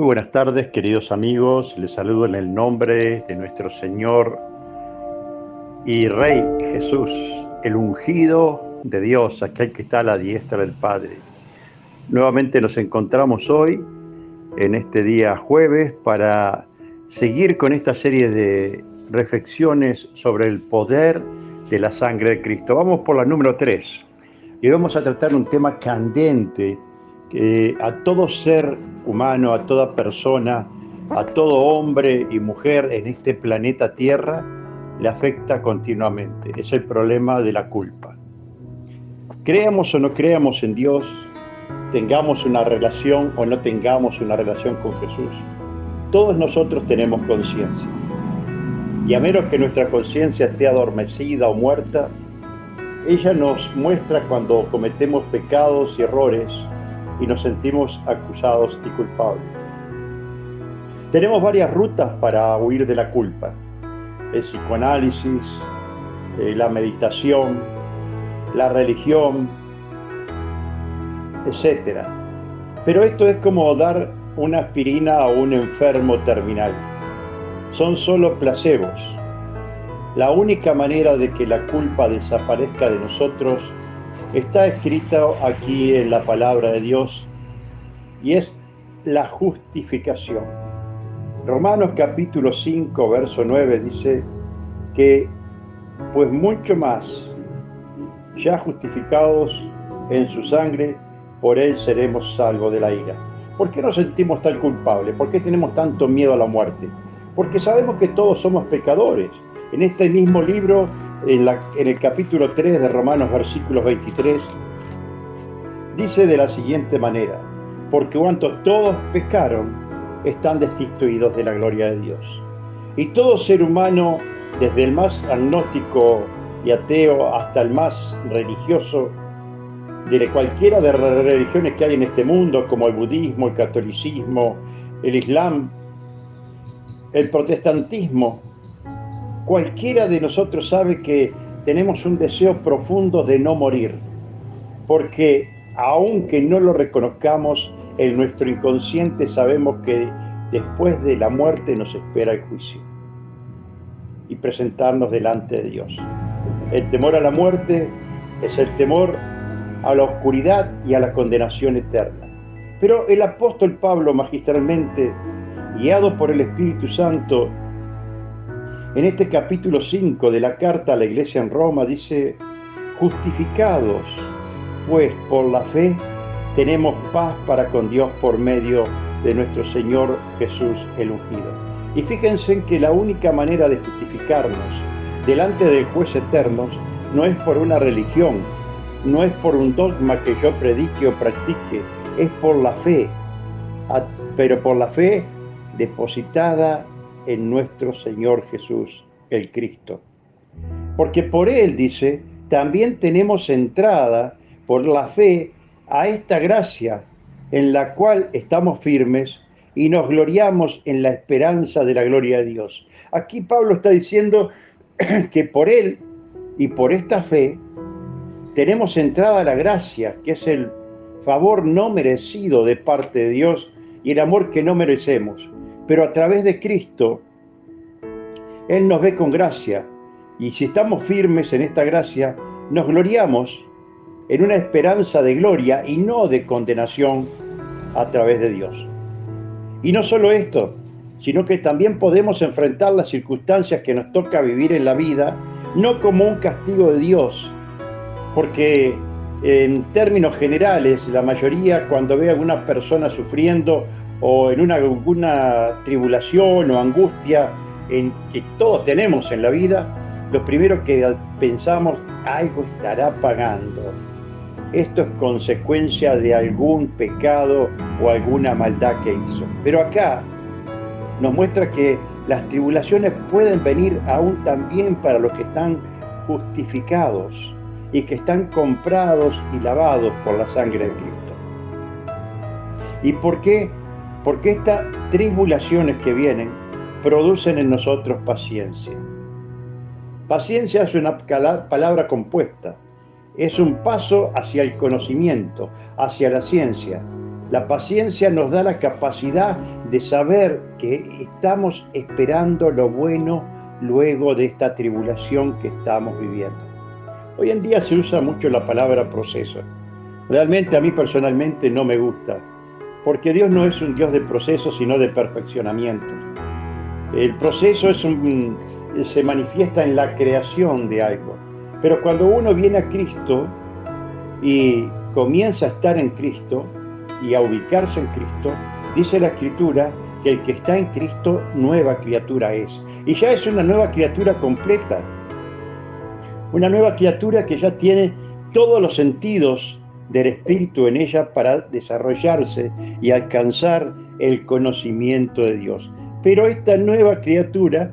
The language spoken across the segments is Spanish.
buenas tardes, queridos amigos. Les saludo en el nombre de nuestro Señor y Rey Jesús, el ungido de Dios, aquel que está a la diestra del Padre. Nuevamente nos encontramos hoy, en este día jueves, para seguir con esta serie de reflexiones sobre el poder de la sangre de Cristo. Vamos por la número 3 y vamos a tratar un tema candente que a todo ser humano, a toda persona, a todo hombre y mujer en este planeta Tierra le afecta continuamente. Es el problema de la culpa. Creamos o no creamos en Dios, tengamos una relación o no tengamos una relación con Jesús, todos nosotros tenemos conciencia. Y a menos que nuestra conciencia esté adormecida o muerta, ella nos muestra cuando cometemos pecados y errores y nos sentimos acusados y culpables. Tenemos varias rutas para huir de la culpa: el psicoanálisis, la meditación, la religión, etc. Pero esto es como dar una aspirina a un enfermo terminal. Son solo placebos. La única manera de que la culpa desaparezca de nosotros está escrita aquí en la palabra de Dios, y es la justificación. Romanos capítulo 5, verso 9 dice que, pues mucho más, ya justificados en su sangre, por él seremos salvos de la ira. ¿Por qué nos sentimos tan culpables? ¿Por qué tenemos tanto miedo a la muerte? Porque sabemos que todos somos pecadores. En este mismo libro, en el capítulo 3 de Romanos, versículos 23, dice de la siguiente manera: porque cuanto todos pecaron, están destituidos de la gloria de Dios. Y todo ser humano, desde el más agnóstico y ateo hasta el más religioso, de cualquiera de las religiones que hay en este mundo, como el budismo, el catolicismo, el islam, el protestantismo, cualquiera de nosotros sabe que tenemos un deseo profundo de no morir, porque aunque no lo reconozcamos, en nuestro inconsciente sabemos que después de la muerte nos espera el juicio y presentarnos delante de Dios. El temor a la muerte es el temor a la oscuridad y a la condenación eterna. Pero el apóstol Pablo, magistralmente, guiado por el Espíritu Santo, en este capítulo 5 de la carta a la iglesia en Roma, dice: justificados, pues por la fe, tenemos paz para con Dios por medio de nuestro Señor Jesús el ungido. Y fíjense en que la única manera de justificarnos delante del juez eterno no es por una religión, no es por un dogma que yo predique o practique, es por la fe, pero por la fe depositada en nuestro Señor Jesús, el Cristo. Porque por Él, dice, también tenemos entrada por la fe a esta gracia en la cual estamos firmes y nos gloriamos en la esperanza de la gloria de Dios. Aquí Pablo está diciendo que por Él y por esta fe tenemos entrada a la gracia, que es el favor no merecido de parte de Dios y el amor que no merecemos. Pero a través de Cristo, Él nos ve con gracia, y si estamos firmes en esta gracia, nos gloriamos en una esperanza de gloria y no de condenación a través de Dios. Y no solo esto, sino que también podemos enfrentar las circunstancias que nos toca vivir en la vida, no como un castigo de Dios, porque en términos generales, la mayoría, cuando ve a alguna persona sufriendo o en alguna tribulación o angustia en que todos tenemos en la vida, lo primero que pensamos: algo estará pagando. Esto es consecuencia de algún pecado o alguna maldad que hizo. Pero acá nos muestra que las tribulaciones pueden venir aún también para los que están justificados y que están comprados y lavados por la sangre de Cristo. ¿Y por qué? Porque estas tribulaciones que vienen producen en nosotros paciencia. Paciencia es una palabra compuesta. Es un paso hacia el conocimiento, hacia la ciencia. La paciencia nos da la capacidad de saber que estamos esperando lo bueno luego de esta tribulación que estamos viviendo. Hoy en día se usa mucho la palabra proceso. Realmente a mí personalmente no me gusta, porque Dios no es un Dios de procesos, sino de perfeccionamiento. El proceso se manifiesta en la creación de algo, pero cuando uno viene a Cristo y comienza a estar en Cristo y a ubicarse en Cristo, dice la Escritura que el que está en Cristo, nueva criatura es. Y ya es una nueva criatura completa. Una nueva criatura que ya tiene todos los sentidos del Espíritu en ella para desarrollarse y alcanzar el conocimiento de Dios. Pero esta nueva criatura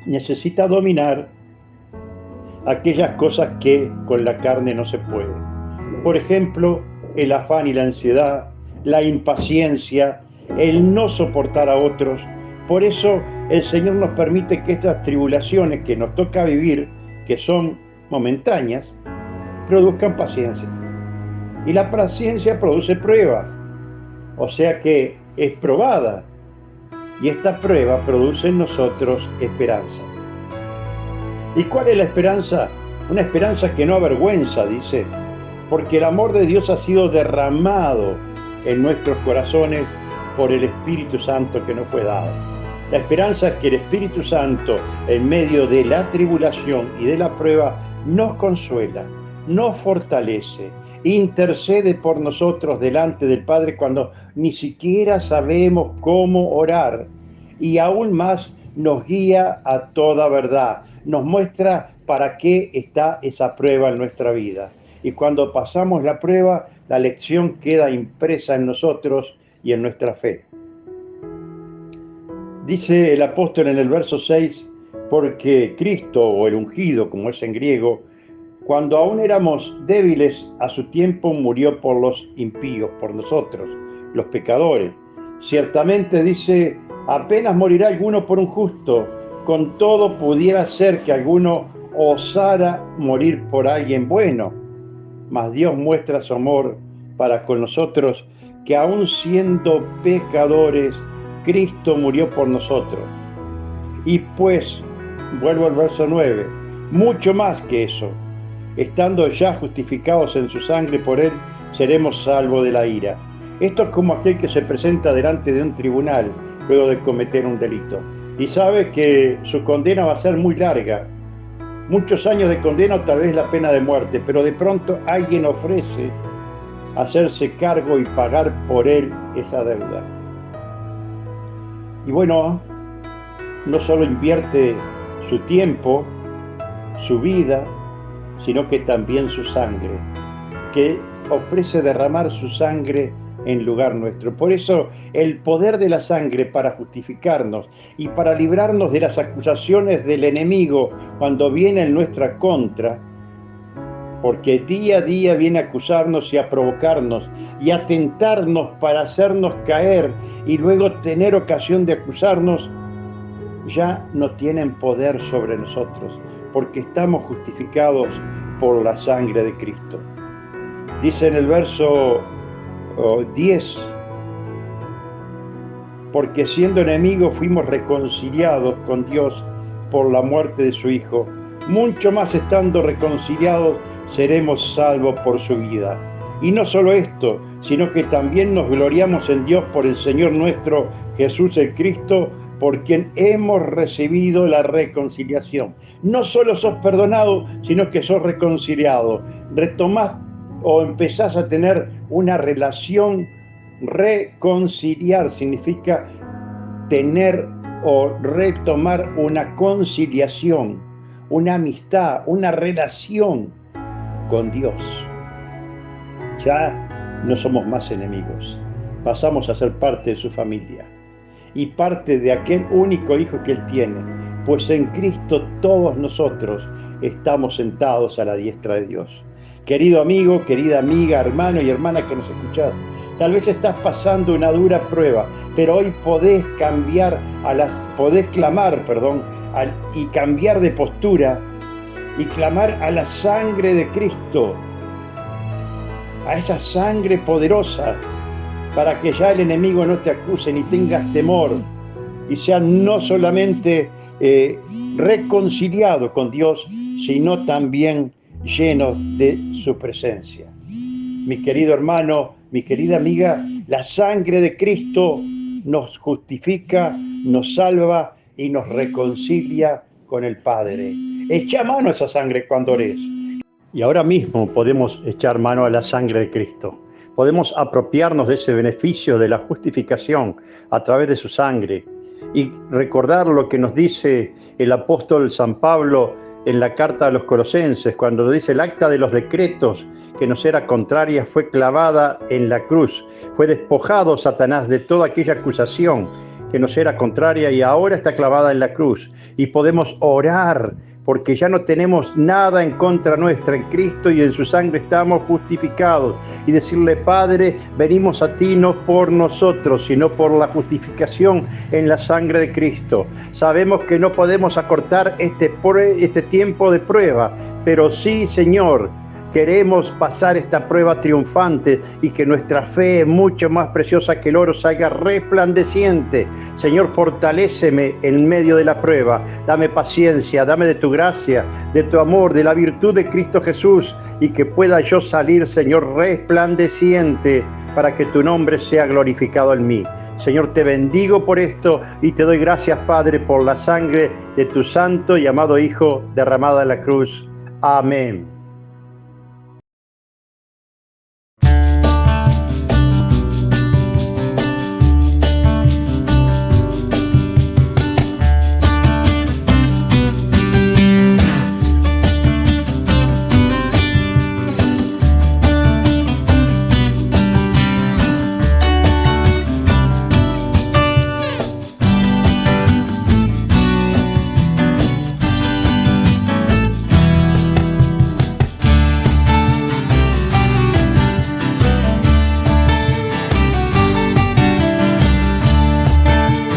necesita dominar aquellas cosas que con la carne no se pueden. Por ejemplo, el afán y la ansiedad, la impaciencia, el no soportar a otros. Por eso el Señor nos permite que estas tribulaciones que nos toca vivir, que son momentáneas, produzcan paciencia. Y la paciencia produce prueba, o sea que es probada. Y esta prueba produce en nosotros esperanza. ¿Y cuál es la esperanza? Una esperanza que no avergüenza, dice, porque el amor de Dios ha sido derramado en nuestros corazones por el Espíritu Santo que nos fue dado. La esperanza es que el Espíritu Santo, en medio de la tribulación y de la prueba, nos consuela, nos fortalece, intercede por nosotros delante del Padre cuando ni siquiera sabemos cómo orar, y aún más nos guía a toda verdad, nos muestra para qué está esa prueba en nuestra vida. Y cuando pasamos la prueba, la lección queda impresa en nosotros y en nuestra fe. Dice el apóstol en el verso 6, porque Cristo, o el ungido, como es en griego, cuando aún éramos débiles, a su tiempo murió por los impíos, por nosotros, los pecadores. Ciertamente, dice, apenas morirá alguno por un justo, con todo pudiera ser que alguno osara morir por alguien bueno. Mas Dios muestra su amor para con nosotros, que aún siendo pecadores, Cristo murió por nosotros. Y pues, vuelvo al verso 9, mucho más que eso, estando ya justificados en su sangre por Él, seremos salvos de la ira. Esto es como aquel que se presenta delante de un tribunal luego de cometer un delito y sabe que su condena va a ser muy larga, muchos años de condena o tal vez la pena de muerte, pero de pronto alguien ofrece hacerse cargo y pagar por él esa deuda. Y bueno, no solo invierte su tiempo, su vida, sino que también su sangre, que ofrece derramar su sangre en lugar nuestro. Por eso el poder de la sangre para justificarnos y para librarnos de las acusaciones del enemigo cuando viene en nuestra contra, porque día a día viene a acusarnos y a provocarnos y a tentarnos para hacernos caer y luego tener ocasión de acusarnos, ya no tienen poder sobre nosotros, porque estamos justificados por la sangre de Cristo. Dice en el verso 10, porque siendo enemigos fuimos reconciliados con Dios por la muerte de su Hijo, mucho más estando reconciliados seremos salvos por su vida. Y no solo esto, sino que también nos gloriamos en Dios por el Señor nuestro Jesús el Cristo, por quien hemos recibido la reconciliación. No solo sos perdonado, sino que sos reconciliado. Retomás o empezás a tener una relación. Reconciliar significa tener o retomar una conciliación, una amistad, una relación con Dios. Ya no somos más enemigos, pasamos a ser parte de su familia y parte de aquel único Hijo que Él tiene, pues en Cristo todos nosotros estamos sentados a la diestra de Dios. Querido amigo, querida amiga, hermano y hermana que nos escuchás, tal vez estás pasando una dura prueba, pero hoy podés clamar, y cambiar de postura y clamar a la sangre de Cristo, a esa sangre poderosa para que ya el enemigo no te acuse ni tengas temor y seas no solamente reconciliado con Dios, sino también lleno de su presencia. Mi querido hermano, mi querida amiga, la sangre de Cristo nos justifica, nos salva y nos reconcilia con el Padre. Echa mano a esa sangre cuando ores. Y ahora mismo podemos echar mano a la sangre de Cristo. Podemos apropiarnos de ese beneficio de la justificación a través de su sangre y recordar lo que nos dice el apóstol San Pablo en la carta a los Colosenses, cuando dice: el acta de los decretos que nos era contraria fue clavada en la cruz. Fue despojado Satanás de toda aquella acusación que nos era contraria y ahora está clavada en la cruz. Y podemos orar porque ya no tenemos nada en contra nuestra. En Cristo y en su sangre estamos justificados. Y decirle: Padre, venimos a ti no por nosotros, sino por la justificación en la sangre de Cristo. Sabemos que no podemos acortar este tiempo de prueba, pero sí, Señor, queremos pasar esta prueba triunfante y que nuestra fe, mucho más preciosa que el oro, salga resplandeciente. Señor, fortaléceme en medio de la prueba. Dame paciencia, dame de tu gracia, de tu amor, de la virtud de Cristo Jesús, y que pueda yo salir, Señor, resplandeciente para que tu nombre sea glorificado en mí. Señor, te bendigo por esto y te doy gracias, Padre, por la sangre de tu santo y amado Hijo derramada en la cruz. Amén.